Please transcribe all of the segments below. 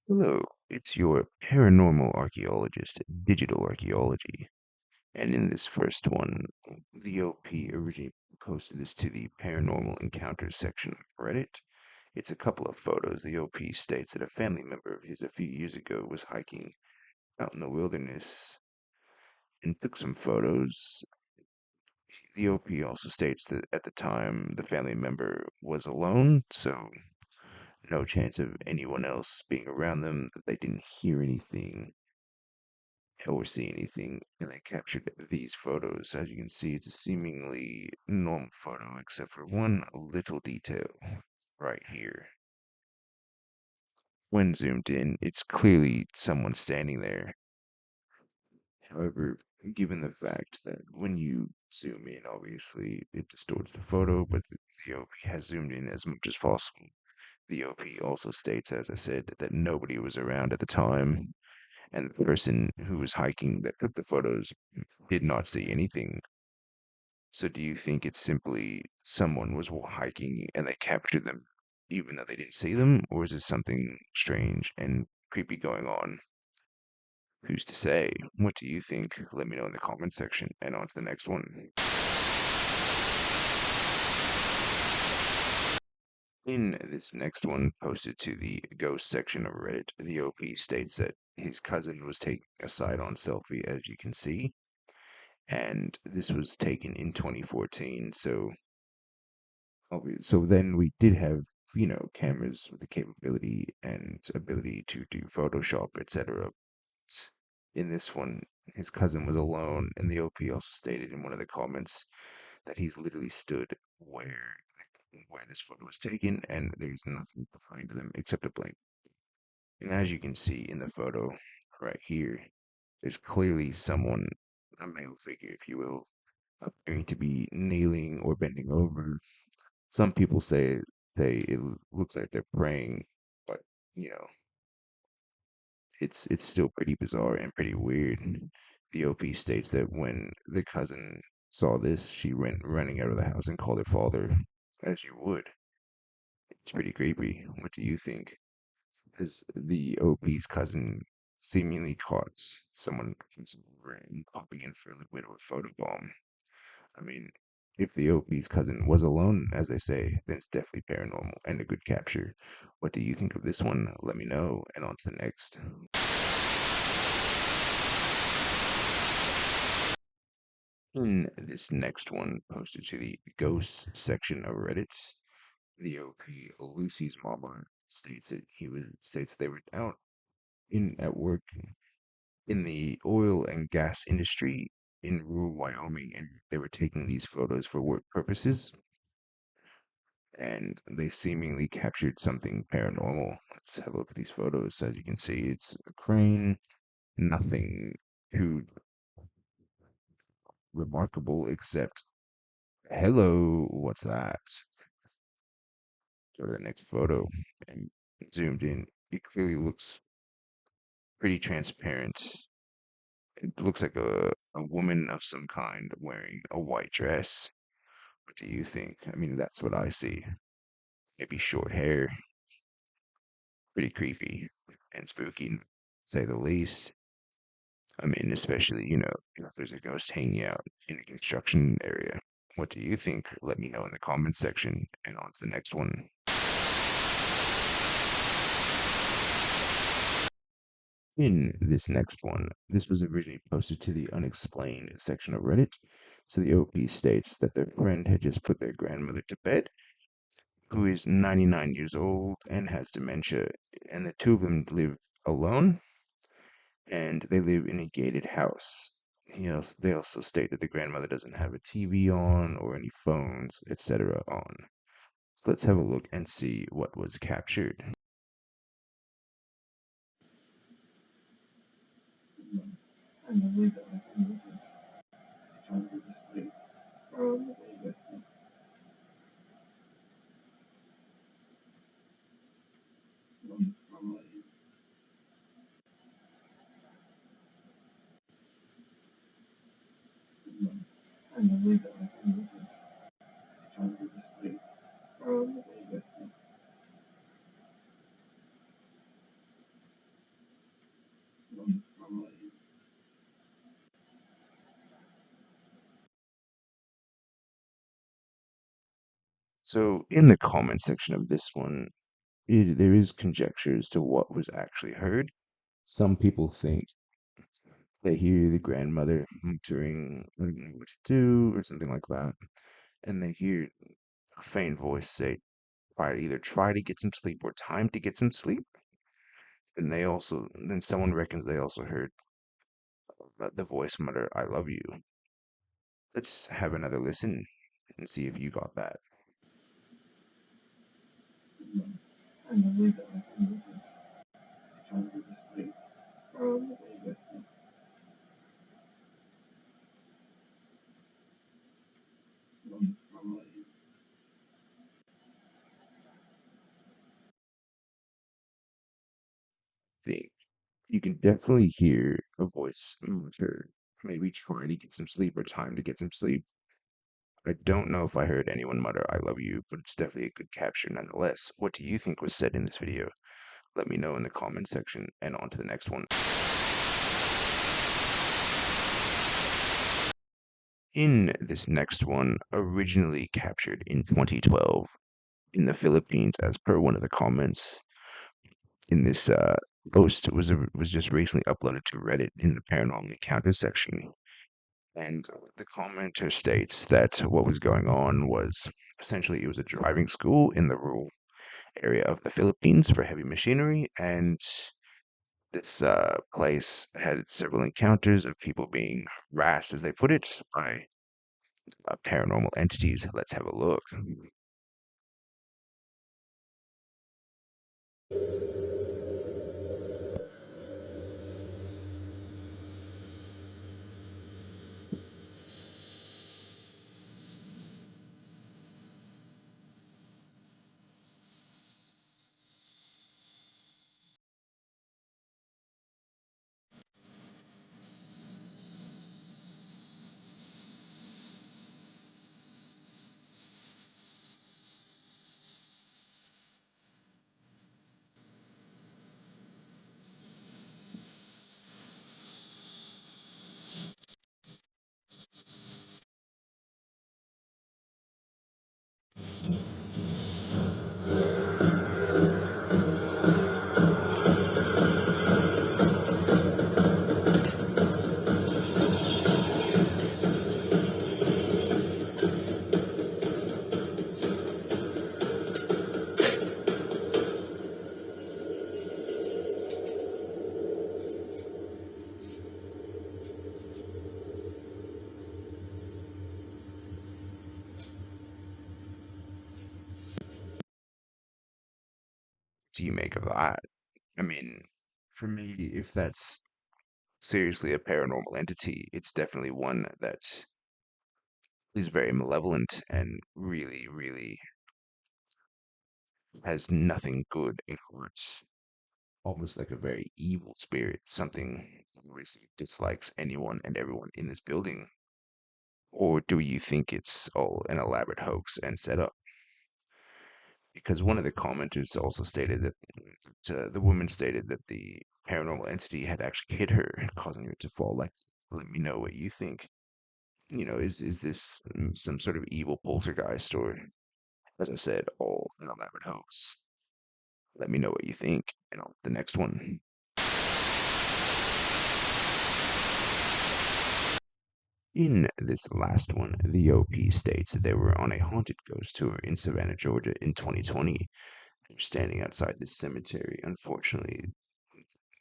Hello, it's your paranormal archaeologist, Digital Archaeology. And in this first one, the OP originally posted this to the Paranormal Encounters section of Reddit. It's a couple of photos. The OP states that a family member of his a few years ago was hiking out in the wilderness and took some photos. The OP also states that at the time the family member was alone, so no chance of anyone else being around them, that they didn't hear anything or see anything, and I captured these photos. As you can see, it's a seemingly normal photo, except for one little detail right here. When zoomed in, it's clearly someone standing there. However, given the fact that when you zoom in, obviously it distorts the photo, but the OP has zoomed in as much as possible. The OP also states, as I said, that nobody was around at the time, and the person who was hiking that took the photos did not see anything. So do you think it's simply someone was hiking and they captured them even though they didn't see them, or is there something strange and creepy going on? Who's to say? What do you think? Let me know in the comment section, and on to the next one. In this next one, posted to the ghost section of Reddit, the OP states that his cousin was taking a side-on selfie, as you can see, and this was taken in 2014. So then we did have, cameras with the capability and ability to do Photoshop, etc. In this one, his cousin was alone, and the OP also stated in one of the comments that he's literally stood where this photo was taken, and there's nothing behind them except a blank. And as you can see in the photo right here, there's clearly someone, a male figure, if you will, appearing to be kneeling or bending over. Some people say looks like they're praying, but you know, it's still pretty bizarre and pretty weird. The OP states that when the cousin saw this, she went running out of the house and called her father, as you would. It's pretty creepy. What do you think? As the OP's cousin seemingly caught someone popping in for a little bit of a photobomb. I mean, if the OP's cousin was alone, as they say, then it's definitely paranormal and a good capture. What do you think of this one? Let me know, and on to the next. In this next one, posted to the ghosts section of Reddit, the OP Lucy's mama states they were out in at work in the oil and gas industry in rural Wyoming, and they were taking these photos for work purposes, and they seemingly captured something paranormal. Let's have a look at these photos. As you can see, it's a crane, nothing too remarkable except, hello, what's that? Go to the next photo and zoomed in. It clearly looks pretty transparent. It looks like a woman of some kind wearing a white dress. What do you think? I mean, that's what I see. Maybe short hair. Pretty creepy and spooky, to say the least. I mean, especially, if there's a ghost hanging out in a construction area. What do you think? Let me know in the comments section, and on to the next one. In this next one, this was originally posted to the unexplained section of Reddit. So the OP states that their friend had just put their grandmother to bed, who is 99 years old and has dementia, and the two of them live alone, and they live in a gated house. They also state that the grandmother doesn't have a TV on or any phones, etc. on. So let's have a look and see what was captured. So, in the comment section of this one, there is conjecture as to what was actually heard. Some people think they hear the grandmother muttering, I don't know what to do, or something like that, and they hear a faint voice say, try to get some sleep or time to get some sleep. And then someone reckons they also heard the voice mutter, I love you. Let's have another listen and see if you got that. Think you can definitely hear a voice mutter, maybe try to get some sleep or time to get some sleep. I don't know if I heard anyone mutter I love you, but it's definitely a good capture nonetheless. What do you think was said in this video? Let me know in the comment section, and on to the next one. In this next one, originally captured in 2012 in the Philippines, as per one of the comments in this post, was just recently uploaded to Reddit in the paranormal encounter section. And the commenter states that what was going on was essentially it was a driving school in the rural area of the Philippines for heavy machinery, and this place had several encounters of people being harassed, as they put it, by paranormal entities. Let's have a look. Do you make of that? I mean, for me, if that's seriously a paranormal entity, it's definitely one that is very malevolent and really, really has nothing good in heart. Almost like a very evil spirit, something that obviously dislikes anyone and everyone in this building. Or do you think it's all an elaborate hoax and setup? Because one of the commenters also stated that the woman stated that the paranormal entity had actually hit her, causing her to fall. Like, let me know what you think. Is this some sort of evil poltergeist, or, as I said, all an elaborate hoax? Let me know what you think. And on the next one. In this last one, the OP states that they were on a haunted ghost tour in Savannah, Georgia in 2020. They're standing outside this cemetery. Unfortunately,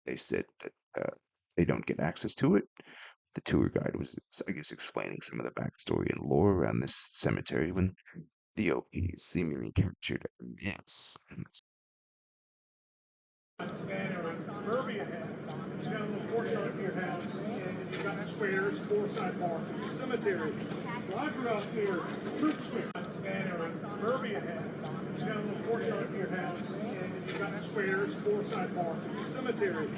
they said that they don't get access to it. The tour guide was, I guess, explaining some of the backstory and lore around this cemetery when the OP seemingly captured a yes. Curvy ahead. You got a little portion of your house, and you got squares, four sidewalk, cemetery. Drive around here, fruit swing. And curvy ahead. You got a little portion of your house, and you got squares, four sidewalk, cemetery.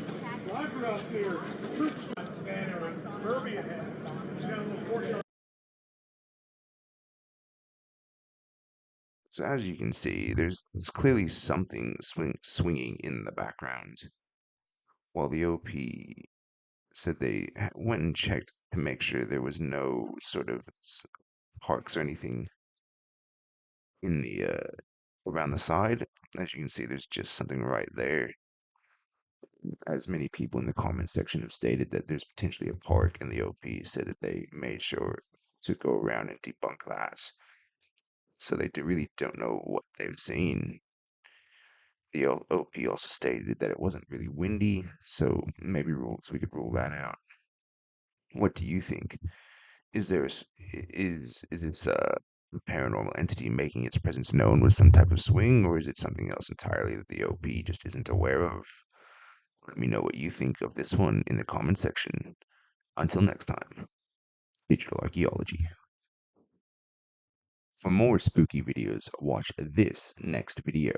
Drive around here, fruit swing. And curvy ahead. You got a little portion. So as you can see, there's clearly something swinging in the background, while the OP said they went and checked to make sure there was no sort of parks or anything in the around the side. As you can see, there's just something right there. As many people in the comment section have stated that there's potentially a park, and the OP said that they made sure to go around and debunk that. So they really don't know what they've seen. The OP also stated that it wasn't really windy, so maybe rules we could rule that out. What do you think? Is there is this paranormal entity making its presence known with some type of swing, or is it something else entirely that the OP just isn't aware of? Let me know what you think of this one in the comment section. Until next time, digital archaeology. For more spooky videos, watch this next video.